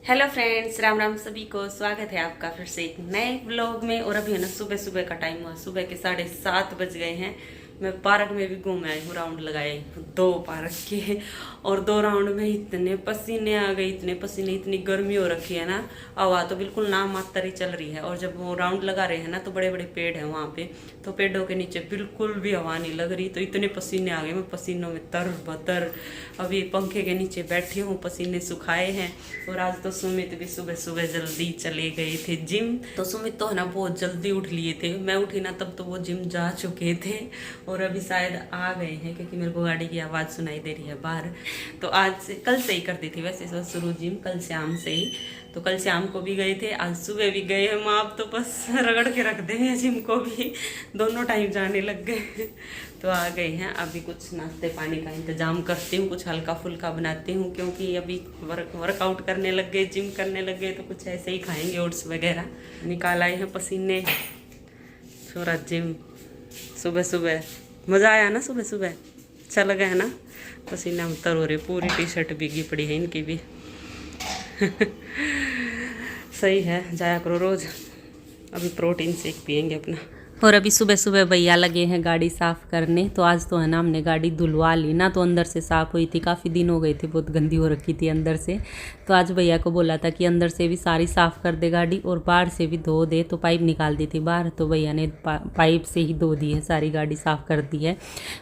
Hello friends, Ram Ram सभी को। स्वागत है आपका फिर से एक नए व्लॉग में। और अभी है ना सुबह सुबह का टाइम हुआ, सुबह के 7:30 बज गए हैं। मैं पार्क में भी घूम आई हूँ, राउंड लगाए हूँ 2 पार्क के। और 2 राउंड में इतने पसीने आ गए, इतने पसीने, इतनी गर्मी हो रखी है ना। हवा तो बिल्कुल ना मात्र ही चल रही है। और जब वो राउंड लगा रहे हैं ना तो बड़े बड़े पेड़ हैं वहाँ पे, तो पेड़ों के नीचे बिल्कुल भी हवा नहीं लग रही। तो इतने पसीने आ गए, मैं पसीनों में तर बतर अभी पंखे के नीचे बैठी हूँ, पसीने सुखाए हैं। और आज तो सुमित भी सुबह सुबह जल्दी चले गए थे जिम। तो सुमित तो है ना बहुत जल्दी उठ लिए थे, मैं उठी ना तब तो वो जिम जा चुके थे। और अभी शायद आ गए हैं क्योंकि मेरे को गाड़ी की आवाज़ सुनाई दे रही है बाहर। तो आज से, कल से ही कर दी थी वैसे तो शुरू जिम, कल शाम से ही। तो कल शाम को भी गए थे, आज सुबह भी गए हैं। माँ आप तो बस रगड़ के रख देंगे जिम को भी, दोनों टाइम जाने लग गए। तो आ गए हैं। अभी कुछ नाश्ते पानी का इंतजाम करती हूँ, कुछ हल्का फुल्का बनाती हूँ क्योंकि अभी वर्कआउट करने लग गए, जिम करने लग गए, तो कुछ ऐसे ही खाएंगे, ओट्स वगैरह। निकाल आए हैं पसीने, थोड़ा जिम सुबह सुबह। मज़ा आया ना सुबह सुबह, अच्छा लगा है ना। पसीना उतर हो रहे, पूरी टी शर्ट भीगी पड़ी है इनकी भी। सही है, जाया करो रोज़। अभी प्रोटीन शेक पियेंगे अपना। और अभी सुबह सुबह भैया लगे हैं गाड़ी साफ़ करने। तो आज तो है ना हमने गाड़ी धुलवा ली ना, तो अंदर से साफ़ हुई थी, काफ़ी दिन हो गए थे, बहुत गंदी हो रखी थी अंदर से। तो आज भैया को बोला था कि अंदर से भी सारी साफ़ कर दे गाड़ी और बाहर से भी धो दे। तो पाइप निकाल दी थी बाहर, तो भैया ने पाइप से ही धो दी है, सारी गाड़ी साफ़ कर दी है।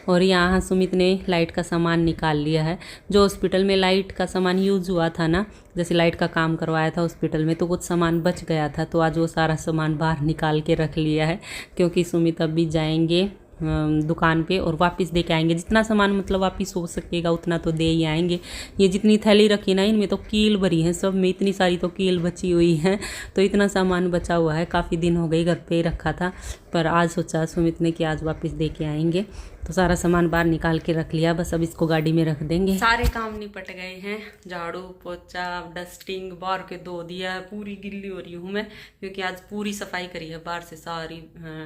और यहाँ सुमित ने लाइट का सामान निकाल लिया है। जो हॉस्पिटल में लाइट का सामान यूज़ हुआ था ना, जैसे लाइट का काम करवाया था हॉस्पिटल में, तो कुछ सामान बच गया था, तो आज वो सारा सामान बाहर निकाल के रख लिया है। क्योंकि सुमित अभी जाएंगे दुकान पे और वापस दे के आएंगे। जितना सामान मतलब वापस हो सकेगा उतना तो दे ही आएंगे। ये जितनी थैली रखी ना, इनमें तो कील भरी है, सब में इतनी सारी तो कील बची हुई है। तो इतना सामान बचा हुआ है, काफ़ी दिन हो गए घर पे ही रखा था, पर आज सोचा सुमित ने कि आज वापस दे के आएंगे। तो सारा सामान बाहर निकाल के रख लिया, बस अब इसको गाड़ी में रख देंगे। सारे काम निपट गए हैं, झाड़ू पोछा डस्टिंग बाहर के धो दिया है। पूरी गिल्ली हो रही हूँ मैं क्योंकि आज पूरी सफाई करी है बाहर से, सारी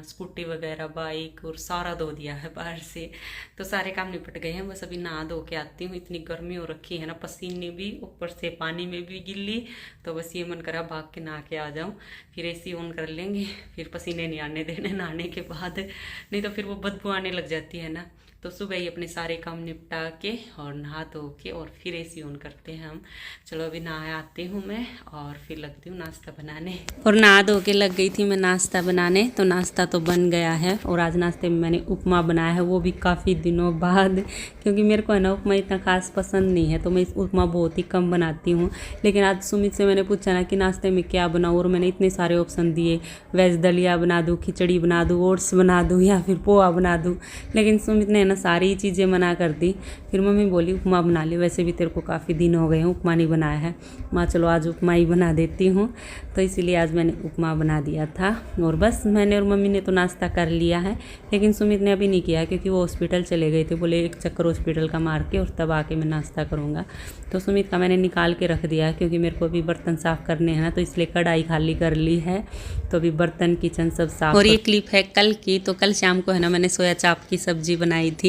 स्कूटी वगैरह बाइक और सारा धो दिया है बाहर से। तो सारे काम निपट गए हैं, बस अभी नहा धो के आती हूँ। इतनी गर्मी हो रखी है ना, पसीने भी, ऊपर से पानी में भी गिल्ली। तो बस ये मन करा भाग के नहा के आ जाऊँ, फिर एसी ऑन कर लेंगे, फिर पसीने नहीं आने देने नहाने के बाद, नहीं तो फिर वो बदबू आने लग जाती है ना। तो सुबह ही अपने सारे काम निपटा के और नहा धो के और फिर एसी ऑन करते हैं हम। चलो अभी नहा आती हूँ मैं और फिर लगती हूँ नाश्ता बनाने। और नहा धो के लग गई थी मैं नाश्ता बनाने। तो नाश्ता तो बन गया है और आज नाश्ते में मैंने उपमा बनाया है, वो भी काफ़ी दिनों बाद, क्योंकि मेरे को है ना उपमा इतना खास पसंद नहीं है, तो मैं इस उपमा बहुत ही कम बनाती हूँ। लेकिन आज सुमित से मैंने पूछा ना कि नाश्ते में क्या बनाऊँ, और मैंने इतने सारे ऑप्शन दिए, वेज दलिया बना दूँ, खिचड़ी बना दूँ, ओट्स बना दूँ या फिर पोहा बना दूँ। लेकिन सुमित ने ना सारी चीज़ें मना कर दी। फिर मम्मी बोली उपमा बना ली, वैसे भी तेरे को काफ़ी दिन हो गए हैं उपमा नहीं बनाया है। माँ चलो आज उपमा ही बना देती हूँ। तो इसीलिए आज मैंने उपमा बना दिया था। और बस मैंने और मम्मी ने तो नाश्ता कर लिया है, लेकिन सुमित ने अभी नहीं किया क्योंकि वो हॉस्पिटल चले गए थे, बोले एक चक्कर हॉस्पिटल का मार के और तब आके मैं नाश्ता करूँगा। तो सुमित का मैंने निकाल के रख दिया है क्योंकि मेरे को अभी बर्तन साफ़ करने हैं ना, तो इसलिए कढ़ाई खाली कर ली है। तो अभी बर्तन किचन सब साफ। और ये क्लिप है कल की। तो कल शाम को है ना मैंने सोया चाप की सब्जी बनाई थी।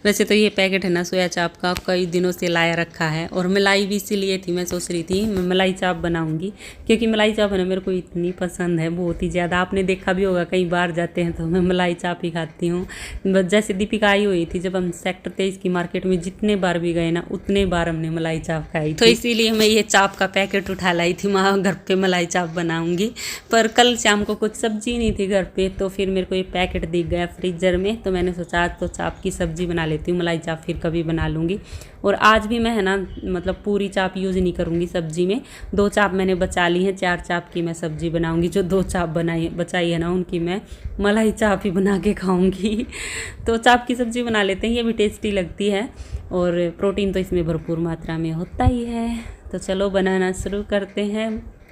वैसे तो ये पैकेट है ना सोया चाप का कई दिनों से लाया रखा है, और मलाई भी इसीलिए थी, मैं सोच रही थी मैं मलाई चाप बनाऊंगी क्योंकि मलाई चाप है ना मेरे को इतनी पसंद है, बहुत ही ज़्यादा। आपने देखा भी होगा, कई बार जाते हैं तो मैं मलाई चाप ही खाती हूँ। जैसे दीपिका आई हुई थी, जब हम सेक्टर 23 की मार्केट में जितने बार भी गए ना उतने बार हमने मलाई चाप खाई। तो इसीलिए मैं ये चाप का पैकेट उठा लाई थी, वहाँ घर पे मलाई चाप बनाऊंगी। पर कल शाम को कुछ सब्जी नहीं थी घर पे, तो फिर मेरे को ये पैकेट दिख गया फ्रीजर में, तो मैंने सोचा आज तो चाप की सब्जी बना लेती हूँ, मलाई चाप फिर कभी बना लूँगी। और आज भी मैं है ना मतलब पूरी चाप यूज़ नहीं करूँगी सब्जी में, 2 चाप मैंने बचा ली हैं, 4 चाप की मैं सब्जी बनाऊँगी। जो 2 चाप बचाई है ना उनकी मैं मलाई चाप ही बना के खाऊँगी। तो चाप की सब्जी बना लेते हैं, ये भी टेस्टी लगती है और प्रोटीन तो इसमें भरपूर मात्रा में होता ही है। तो चलो बनाना शुरू करते हैं।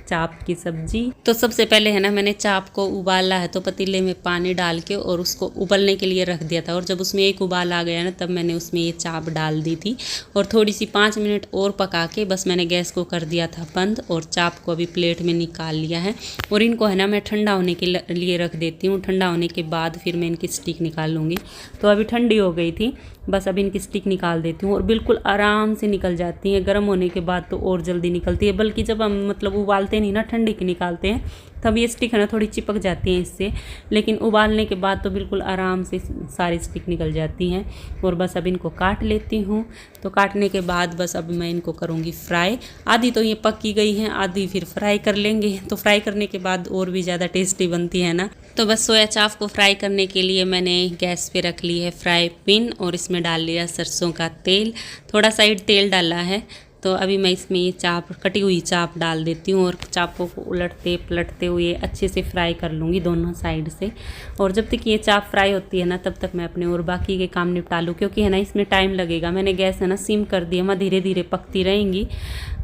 चाप की सब्जी। तो सबसे पहले है ना मैंने चाप को उबाला है, तो पतीले में पानी डाल के और उसको उबलने के लिए रख दिया था। और जब उसमें एक उबाल आ गया ना तब मैंने उसमें ये चाप डाल दी थी और थोड़ी सी 5 मिनट और पका के बस मैंने गैस को कर दिया था बंद और चाप को अभी प्लेट में निकाल लिया है। और इनको है ना मैं ठंडा होने के लिए रख देती हूँ। ठंडा होने के बाद फिर मैं इनकी स्टिक निकाल लूँगी। तो अभी ठंडी हो गई थी, बस अभी इनकी स्टिक निकाल देती हूँ और बिल्कुल आराम से निकल जाती हैं। गर्म होने के बाद तो और जल्दी निकलती है, बल्कि जब हम मतलब उबालते नहीं ना, ठंडी की निकालते हैं तब ये स्टिक है ना थोड़ी चिपक जाती हैं इससे, लेकिन उबालने के बाद तो बिल्कुल आराम से सारी स्टिक निकल जाती हैं। और बस अब इनको काट लेती हूँ। तो काटने के बाद बस अब मैं इनको करूँगी फ्राई। आधी तो ये पकी गई हैं, आधी फिर फ्राई कर लेंगे। तो फ्राई करने के बाद और भी ज़्यादा टेस्टी बनती है ना। तो बस सोया चाप को फ्राई करने के लिए मैंने गैस पे रख ली है फ्राई पैन और इसमें डाल लिया सरसों का तेल। थोड़ा साइड तेल डाला है। तो अभी मैं इसमें ये चाप, कटी हुई चाप डाल देती हूँ और चापों को उलटते पलटते हुए अच्छे से फ्राई कर लूँगी दोनों साइड से। और जब तक ये चाप फ्राई होती है ना तब तक मैं अपने और बाकी के काम निपटा लूँ, क्योंकि है ना इसमें टाइम लगेगा। मैंने गैस है ना सिम कर दी है, मैं धीरे धीरे पकती रहेंगी।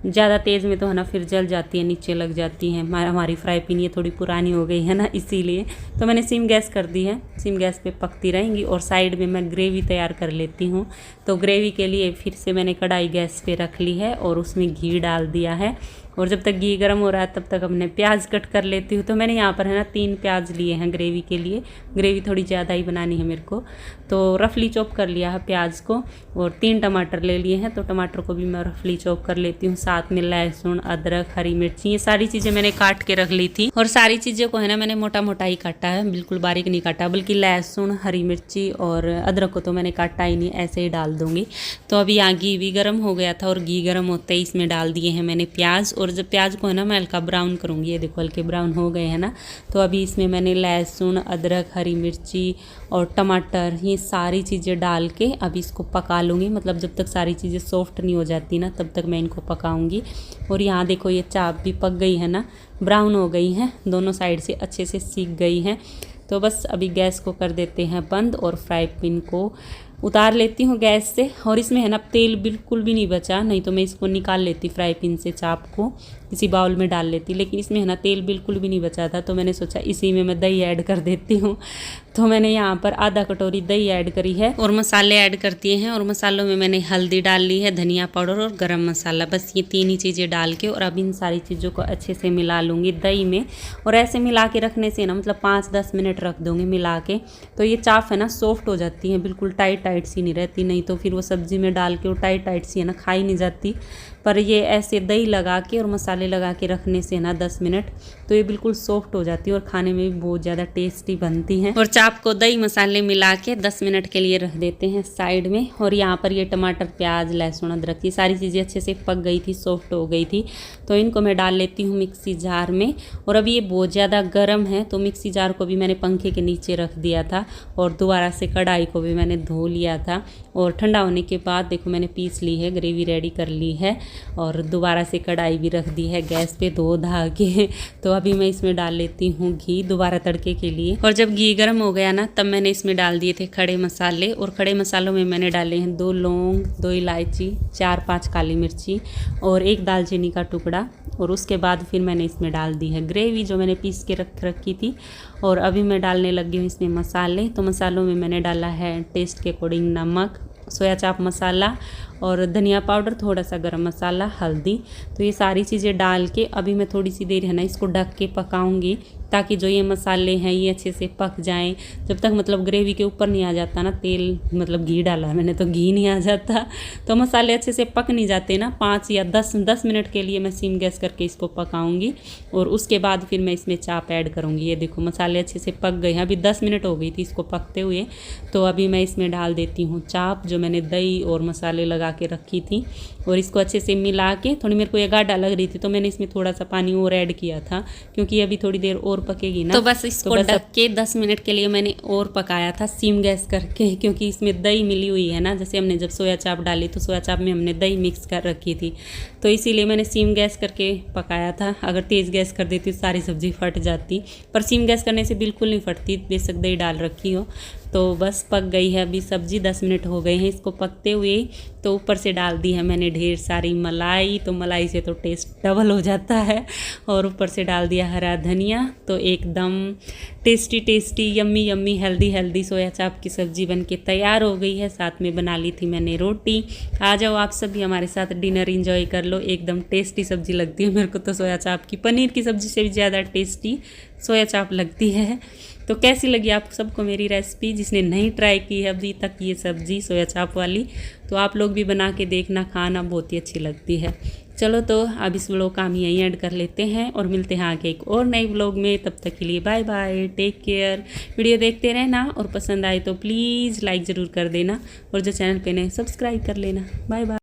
ज़्यादा तेज़ में तो है ना फिर जल जाती है, नीचे लग जाती हैं। हमारी फ्राई पैन ये थोड़ी पुरानी हो गई है ना, इसीलिए तो मैंने सिम गैस कर दी है। सिम गैस पे पकती रहेंगी और साइड में मैं ग्रेवी तैयार कर लेती हूँ। तो ग्रेवी के लिए फिर से मैंने कढ़ाई गैस पे रख ली है और उसमें घी डाल दिया है। और जब तक घी गर्म हो रहा है तब तक अपने प्याज कट कर लेती हूँ। तो मैंने यहाँ पर है ना 3 प्याज लिए हैं ग्रेवी के लिए। ग्रेवी थोड़ी ज़्यादा ही बनानी है मेरे को, तो रफली चॉप कर लिया है प्याज को। और 3 टमाटर ले लिए हैं, तो टमाटर को भी मैं रफली चॉप कर लेती हूँ। साथ में लहसुन, अदरक, हरी मिर्ची, ये सारी चीज़ें मैंने काट के रख ली थी। और सारी चीज़ों को है ना मैंने मोटा मोटा ही काटा है, बिल्कुल बारीक नहीं काटा, बल्कि लहसुन, हरी मिर्ची और अदरक को तो मैंने काटा ही नहीं, ऐसे ही डाल दूँगी। तो अभी यहाँ घी भी गर्म हो गया था और घी गर्म होते ही इसमें डाल दिए हैं मैंने प्याज। और जब प्याज को है ना मैं हल्का ब्राउन करूँगी, ये देखो हल्के ब्राउन हो गए हैं ना। तो अभी इसमें मैंने लहसुन, अदरक, हरी मिर्ची और टमाटर, ये सारी चीज़ें डाल के अभी इसको पका लूँगी। मतलब जब तक सारी चीज़ें सॉफ्ट नहीं हो जाती ना तब तक मैं इनको पकाऊँगी। और यहाँ देखो ये चाप भी पक गई है ना, ब्राउन हो गई हैं, दोनों साइड से अच्छे से सीख गई हैं। तो बस अभी गैस को कर देते हैं बंद और फ्राई पैन को उतार लेती हूँ गैस से। और इसमें है ना तेल बिल्कुल भी नहीं बचा, नहीं तो मैं इसको निकाल लेती फ्राई पैन से, चाप को किसी बाउल में डाल लेती, लेकिन इसमें है ना तेल बिल्कुल भी नहीं बचा था। तो मैंने सोचा इसी में मैं दही ऐड कर देती हूँ। तो मैंने यहाँ पर आधा कटोरी दही ऐड करी है और मसाले ऐड करती हैं। और मसालों में मैंने हल्दी डाल ली है, धनिया पाउडर और गरम मसाला, बस ये 3 ही चीज़ें डाल के और अब इन सारी चीज़ों को अच्छे से मिला लूँगी दही में। और ऐसे मिला के रखने से ना मतलब 5-10 मिनट रख दूँगी मिला के। तो ये चाप है ना सॉफ्ट हो जाती है, बिल्कुल टाइट सी नहीं रहती, नहीं तो फिर वो सब्ज़ी में डाल के वो टाइट सी है ना खाई नहीं जाती। पर ये ऐसे दही लगा के और मसाले लगा के रखने से ना 10 मिनट तो ये बिल्कुल सॉफ्ट हो जाती है और खाने में भी बहुत ज़्यादा टेस्टी बनती हैं। और चाप को दही मसाले मिला के 10 मिनट के लिए रख देते हैं साइड में। और यहाँ पर ये टमाटर, प्याज, लहसुन, अदरक, ये सारी चीज़ें अच्छे से पक गई थी, सॉफ्ट हो गई थी। तो इनको मैं डाल लेती हूँ मिक्सी जार में। और अभी ये बहुत ज़्यादा गर्म है तो मिक्सी जार को भी मैंने पंखे के नीचे रख दिया था और दोबारा से कढ़ाई को भी मैंने धो लिया था। और ठंडा होने के बाद देखो मैंने पीस ली है, ग्रेवी रेडी कर ली है और दोबारा से कढ़ाई भी रख दी है गैस पे धो धा के। तो अभी मैं इसमें डाल लेती हूँ घी दोबारा तड़के के लिए। और जब घी गर्म हो गया ना तब मैंने इसमें डाल दिए थे खड़े मसाले। और खड़े मसालों में मैंने डाले हैं 2 लौंग, 2 इलायची, 4-5 काली मिर्ची और 1 दालचीनी का टुकड़ा। और उसके बाद फिर मैंने इसमें डाल दी है ग्रेवी जो मैंने पीस के रखी थी। और अभी मैं डालने लगी हूँ इसमें मसाले। तो मसालों में मैंने डाला है टेस्ट के अकॉर्डिंग नमक, सोया चाप मसाला और धनिया पाउडर, थोड़ा सा गरम मसाला, हल्दी। तो ये सारी चीज़ें डाल के अभी मैं थोड़ी सी देर है ना इसको ढक के पकाऊंगी ताकि जो ये मसाले हैं ये अच्छे से पक जाएं। जब तक मतलब ग्रेवी के ऊपर नहीं आ जाता ना तेल, मतलब घी डाला है मैंने तो घी नहीं आ जाता तो मसाले अच्छे से पक नहीं जाते ना। 5 या 10 मिनट के लिए मैं सिम गैस करके इसको पकाऊंगी और उसके बाद फिर मैं इसमें चाप ऐड करूँगी। ये देखो मसाले अच्छे से पक गए हैं, अभी 10 मिनट हो गई थी इसको पकते हुए। तो अभी मैं इसमें डाल देती हूँ चाप जो मैंने दही और मसाले लगा के रखी थी। और इसको अच्छे से मिला के, थोड़ी मेरे को ये गाढ़ा लग रही थी तो मैंने इसमें थोड़ा सा पानी और ऐड किया था क्योंकि अभी थोड़ी देर और पकेगी ना। तो बस इसको ढक के 10 मिनट के लिए मैंने और पकाया था सिम गैस करके, क्योंकि इसमें दही मिली हुई है ना। जैसे हमने जब सोया चाप डाली तो सोया चाप में हमने दही मिक्स कर रखी थी, तो इसीलिए मैंने सिम गैस करके पकाया था। अगर तेज़ गैस कर देती तो सारी सब्ज़ी फट जाती, पर सिम गैस करने से बिल्कुल नहीं फटती, बेशक दही डाल रखी हो। तो बस पक गई है अभी सब्ज़ी, 10 मिनट हो गए हैं इसको पकते हुए। तो ऊपर से डाल दी है मैंने ढेर सारी मलाई, तो मलाई से तो टेस्ट डबल हो जाता है। और ऊपर से डाल दिया हरा धनिया। तो एकदम tasty tasty yummy yummy healthy healthy soya chaap की सब्ज़ी बनके तैयार हो गई है। साथ में बना ली थी मैंने रोटी। आ जाओ आप सभी हमारे साथ डिनर एंजॉय कर लो। एकदम टेस्टी सब्ज़ी लगती है मेरे को तो सोया चाप की, पनीर की सब्ज़ी से भी ज़्यादा टेस्टी सोया चाप लगती है। तो कैसी लगी आप सबको मेरी रेसिपी? जिसने नहीं ट्राई की है अभी तक ये सब्ज़ी सोया चाप वाली, तो आप लोग भी बना के देखना, खाना बहुत ही अच्छी लगती है। चलो तो अब इस व्लॉग का हम यहीं एंड कर लेते हैं और मिलते हैं आगे एक और नए व्लॉग में। तब तक के लिए bye bye, take care. Video देखते रहना और पसंद आए तो प्लीज़ लाइक ज़रूर कर देना और जो चैनल पे नए सब्सक्राइब कर लेना। Bye bye.